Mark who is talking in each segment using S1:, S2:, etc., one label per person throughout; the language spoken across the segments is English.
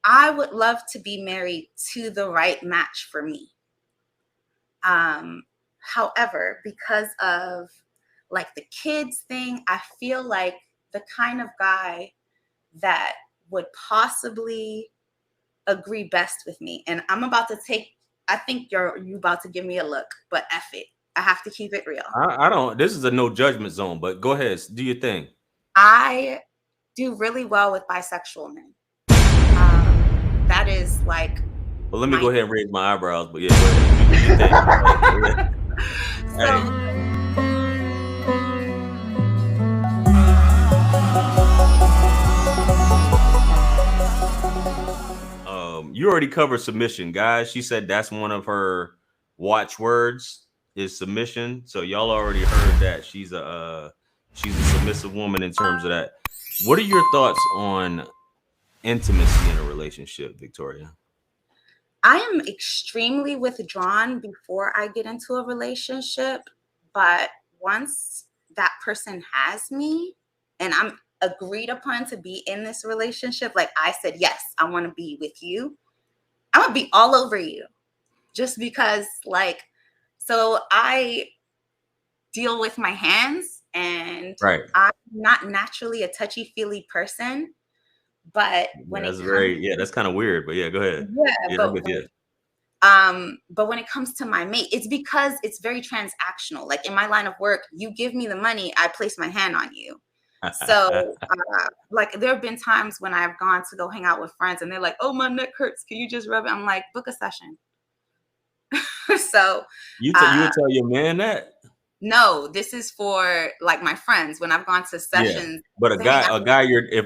S1: I would love to be married to the right match for me. However, because of like the kids thing, I feel like the kind of guy that would possibly agree best with me. And I'm about to I think you about to give me a look, but F it. I have to keep it real.
S2: I don't, this is a no judgment zone, but go ahead, do your thing.
S1: I do really well with bisexual men. That is like.
S2: Well, let me go ahead and raise my eyebrows, but yeah, go ahead. Do your thing. You already covered submission, guys. She said that's one of her watch words is submission. So y'all already heard that she's a submissive woman in terms of that. What are your thoughts on intimacy in a relationship, Victoria?
S1: I am extremely withdrawn before I get into a relationship, but once that person has me and I'm agreed upon to be in this relationship, like I said, yes, I want to be with you. I'm gonna be all over you just because, like, so I deal with my hands and I'm not naturally a touchy-feely person. But when
S2: that's that's kind of weird, but yeah, go ahead.
S1: But when it comes to my mate, it's because it's very transactional. Like in my line of work, you give me the money, I place my hand on you. So like there have been times when I've gone to go hang out with friends and they're like, oh, my neck hurts. Can you just rub it? I'm like, book a session. So
S2: you would tell your man that?
S1: No, this is for like my friends when I've gone to sessions.
S2: Yeah, but if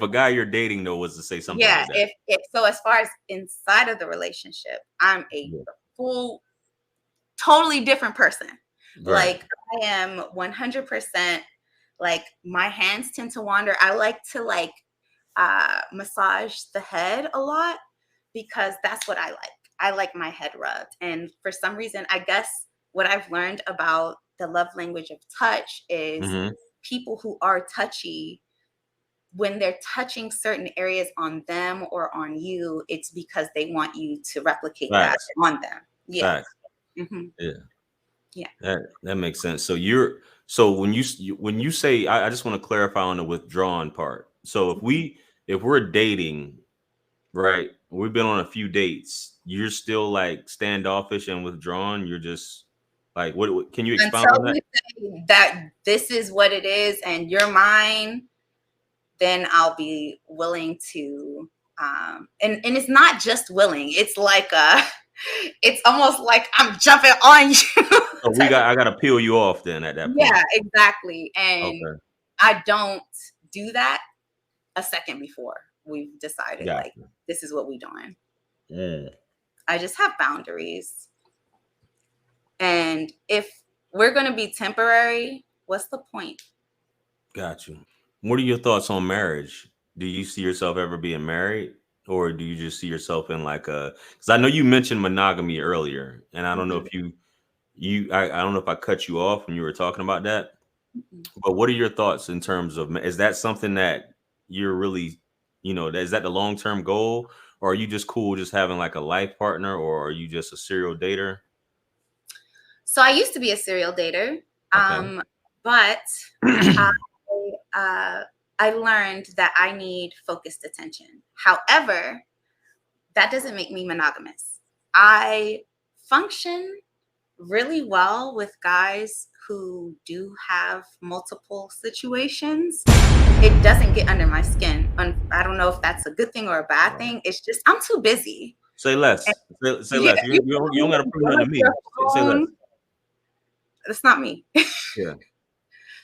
S2: a guy you're dating though was to say something like that.
S1: If so, as far as inside of the relationship, I'm a full, totally different person. Right. Like I am 100%. Like my hands tend to wander. I like to like massage the head a lot because that's what I like. I like my head rubbed, and for some reason, I guess what I've learned about the love language of touch is people who are touchy, when they're touching certain areas on them or on you, it's because they want you to replicate that on them. Yeah.
S2: Yeah. That makes sense. So when you say, I just want to clarify on the withdrawn part. So if we're dating, right, we've been on a few dates, you're still like standoffish and withdrawn. You're just like, what can you expound on that?
S1: You say that this is what it is and you're mine, then I'll be willing to, and it's not just willing. It's like, it's almost like I'm jumping on you.
S2: So I got to peel you off then at that point.
S1: Yeah, exactly. And I don't do that a second before we've decided like, this is what we're doing. Yeah. I just have boundaries. And if we're going to be temporary, what's the point?
S2: Got you. What are your thoughts on marriage? Do you see yourself ever being married, or do you just see yourself in like because I know you mentioned monogamy earlier, and I don't know if I don't know if I cut you off when you were talking about that, but what are your thoughts in terms of, is that something that you're really, is that the long-term goal, or are you just cool just having like a life partner, or are you just a serial dater?
S1: So I used to be a serial dater, but I learned that I need focused attention. However, that doesn't make me monogamous. I function really well with guys who do have multiple situations. It doesn't get under my skin. I don't know if that's a good thing or a bad thing. It's just, I'm too busy.
S2: Say less. Say less. You don't got to prove that to me. Say less.
S1: It's not me.
S2: Yeah.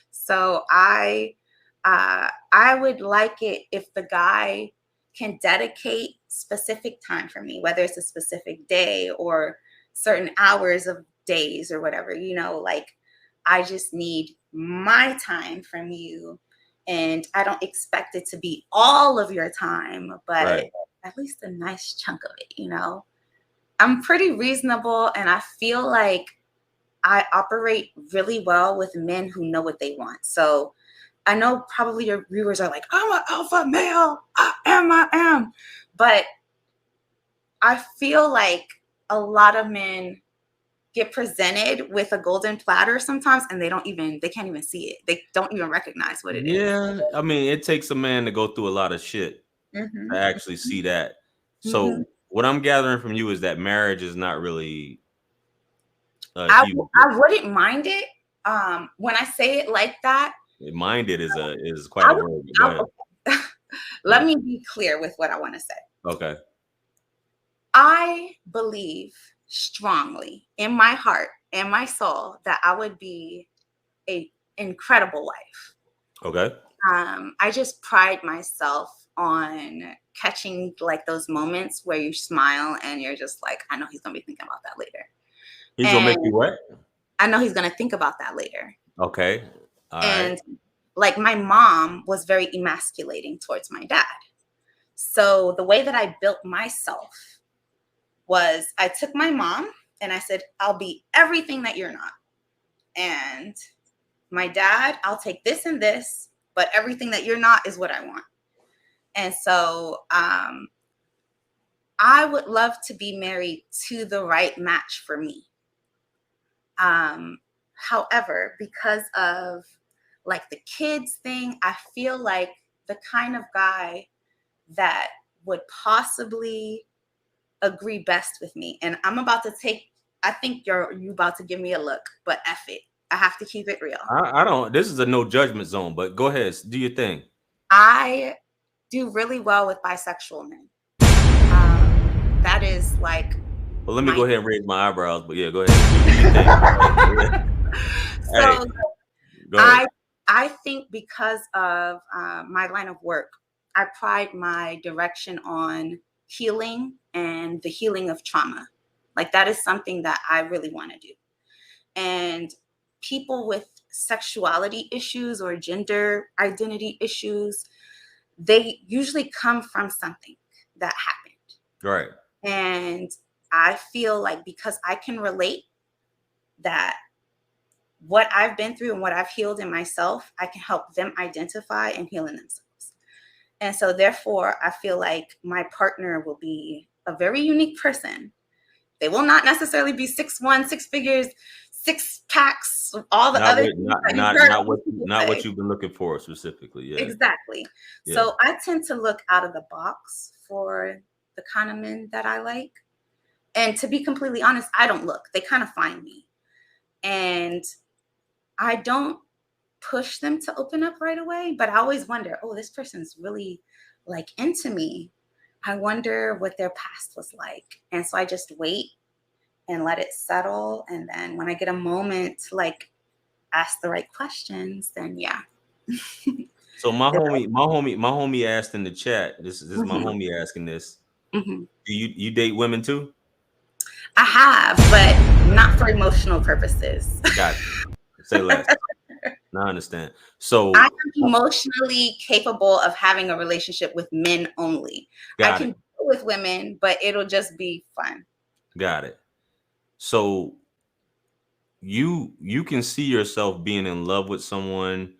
S1: So I would like it if the guy can dedicate specific time for me, whether it's a specific day or certain hours of days or whatever, like I just need my time from you. And I don't expect it to be all of your time, but at least a nice chunk of it, I'm pretty reasonable, and I feel like I operate really well with men who know what they want. So I know probably your viewers are like, I'm an alpha male. I am. But I feel like a lot of men get presented with a golden platter sometimes, and they can't even see it. They don't even recognize what it is.
S2: Yeah, I mean, it takes a man to go through a lot of shit
S1: Mm-hmm.
S2: to actually see that.
S1: Mm-hmm.
S2: So what I'm gathering from you is that marriage is not really a
S1: I
S2: huge.
S1: wouldn't mind it. When I say it like that,
S2: Minded is quite a word. Go ahead.
S1: Let me be clear with what I want to say.
S2: Okay.
S1: I believe strongly in my heart and my soul that I would be an incredible wife.
S2: Okay.
S1: I just pride myself on catching like those moments where you smile and you're just like, I know he's gonna be thinking about that later.
S2: He's gonna make
S1: And
S2: you what?
S1: I know he's gonna think about that later.
S2: Okay. All right.
S1: And like my mom was very emasculating towards my dad. So the way that I built myself was I took my mom and I said, I'll be everything that you're not. And my dad, I'll take this and this, but everything that you're not is what I want. And so I would love to be married to the right match for me. However, because of like the kids thing, I feel like the kind of guy that would possibly agree best with me. And I'm about to I think you about to give me a look, but F it. I have to keep it real.
S2: I don't. This is a no judgment zone, but go ahead, do your thing.
S1: I do really well with bisexual men. That is like.
S2: Well, let me go ahead and raise my eyebrows, but yeah, go ahead. Do your thing.
S1: So
S2: hey, go ahead.
S1: I think because of my line of work, I pride my direction on healing and the healing of trauma. Like that is something that I really want to do. And people with sexuality issues or gender identity issues, they usually come from something that happened.
S2: Right.
S1: And I feel like because I can relate that what I've been through and what I've healed in myself, I can help them identify and heal in themselves. And so therefore, I feel like my partner will be a very unique person. They will not necessarily be 6'1", 6 figures, 6 packs, all the other things
S2: not what you've been looking for specifically. Yeah.
S1: Exactly. Yeah. So I tend to look out of the box for the kind of men that I like. And to be completely honest, I don't look. They kind of find me. And I don't push them to open up right away, but I always wonder, oh, this person's really like into me. I wonder what their past was like. And so I just wait and let it settle. And then when I get a moment to like ask the right questions, then yeah.
S2: So my homie asked in the chat, this is my homie asking this.
S1: Mm-hmm.
S2: Do you date women too?
S1: I have, but not for emotional purposes.
S2: Gotcha. Say less. No, I understand. So
S1: I am emotionally capable of having a relationship with men only. I can deal with women, but it'll just be fun.
S2: Got it. So you can see yourself being in love with someone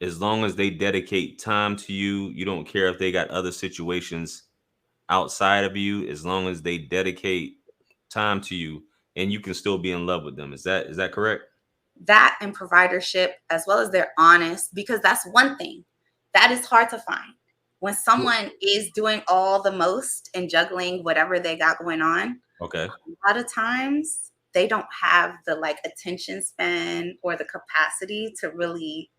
S2: as long as they dedicate time to you. You don't care if they got other situations outside of you, as long as they dedicate time to you, and you can still be in love with them. Is that correct?
S1: That and providership, as well as they're honest, because that's one thing that is hard to find. When someone is doing all the most and juggling whatever they got going on,
S2: okay,
S1: a lot of times they don't have the like attention span or the capacity to really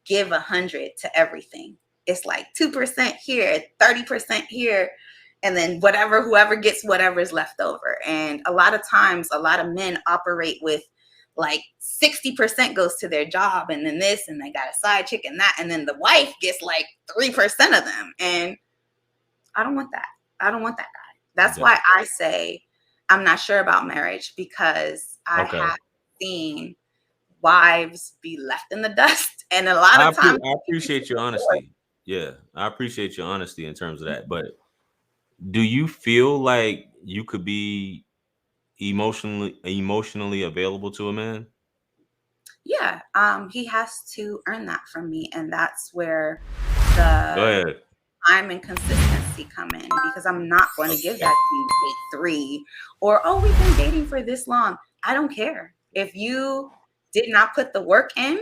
S1: give 100 to everything. It's like 2% here, 30% here, and then whoever gets whatever's left over. And a lot of times, a lot of men operate with like 60% goes to their job, and then this, and they got a side chick and that, and then the wife gets like 3% of them. And I don't want that. I don't want that guy. That's why I say I'm not sure about marriage, because I have seen wives be left in the dust. And a lot of times
S2: I appreciate your honesty. Yeah, I appreciate your honesty in terms of that. But do you feel like you could be emotionally available to a man?
S1: Yeah, he has to earn that from me, and that's where the time and consistency jealousy come in, because I'm not going to give that to you date 3, or, oh, we've been dating for this long. I don't care. If you did not put the work in,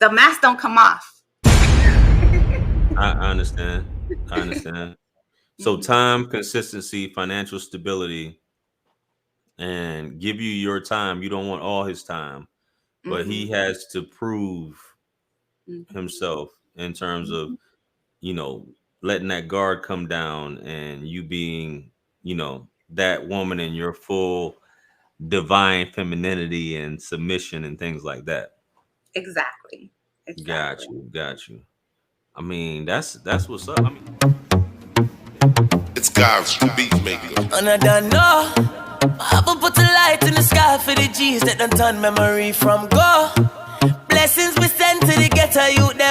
S1: the mask don't come off.
S2: I understand. I understand. So time, consistency, financial stability, and give you your time. You don't want all his time, but he has to prove himself in terms of, you know, letting that guard come down and you being, you know, that woman in your full divine femininity and submission and things like that.
S1: Exactly.
S2: Got you. Got you. I mean, that's what's up. I mean,
S3: it's God's beat maker.
S4: And I don't know. I will put a light in the sky for the G's that done turn memory from go. Blessings we send to the ghetto youth them.